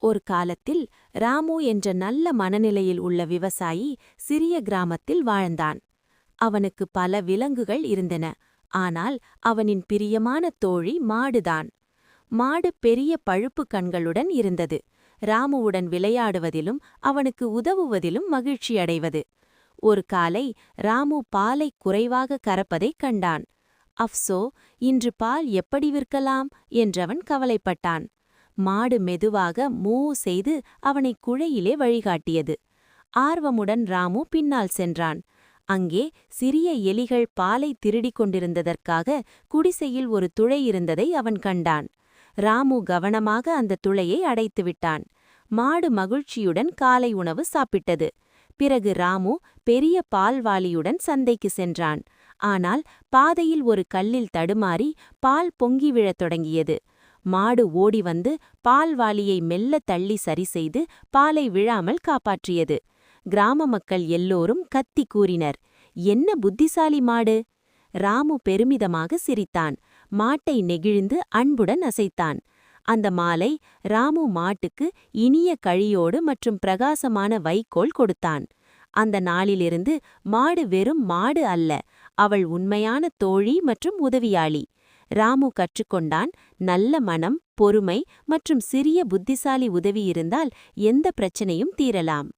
ஒரு காலத்தில் ராமு என்ற நல்ல மனநிலையில் உள்ள விவசாயி சிறிய கிராமத்தில் வாழ்ந்தான். அவனுக்கு பல விலங்குகள் இருந்தன. ஆனால் அவனின் பிரியமான தோழி மாடுதான். மாடு பெரிய பழுப்பு கண்களுடன் இருந்தது. ராமுவுடன் விளையாடுவதிலும் அவனுக்கு உதவுவதிலும் மகிழ்ச்சியடைவது. ஒரு காலை ராமு பாலை குறைவாக கறப்பதைக் கண்டான். அஃப்சோ, இன்று பால் எப்படி விற்கலாம் என்றவன் கவலைப்பட்டான். மாடு மெதுவாக மூ செய்து அவனை குழையிலே வழிகாட்டியது. ஆர்வமுடன் ராமு பின்னால் சென்றான். அங்கே சிறிய எலிகள் பாலை திருடிக் கொண்டிருந்ததற்காக குடிசையில் ஒரு துளை இருந்ததை அவன் கண்டான். ராமு கவனமாக அந்த துளையை அடைத்துவிட்டான். மாடு மகிழ்ச்சியுடன் காலை உணவு சாப்பிட்டது. பிறகு ராமு பெரிய பால்வாளியுடன் சந்தைக்கு சென்றான். ஆனால் பாதையில் ஒரு கல்லில் தடுமாறி பால் பொங்கி விழத் தொடங்கியது. மாடு ஓடி வந்து பால்வாளியை மெல்ல தள்ளி சரிசெய்து பாலை விழாமல் காப்பாற்றியது. கிராம மக்கள் எல்லோரும் கத்தி கூறினர், "என்ன புத்திசாலி மாடு!" ராமு பெருமிதமாக சிரித்தான். மாட்டை நெகிழ்ந்து அன்புடன் அசைத்தான். அந்த மாலை ராமு மாட்டுக்கு இனிய கழியோடு மற்றும் பிரகாசமான வைக்கோல் கொடுத்தான். அந்த நாளிலிருந்து மாடு வெறும் மாடு அல்ல, அவள் உண்மையான தோழி மற்றும் உதவியாளி. ராமு கற்றுக்கொண்டான், நல்ல மனம், பொறுமை மற்றும் சிறிய புத்திசாலி உதவி இருந்தால் எந்த பிரச்சனையும் தீரலாம்.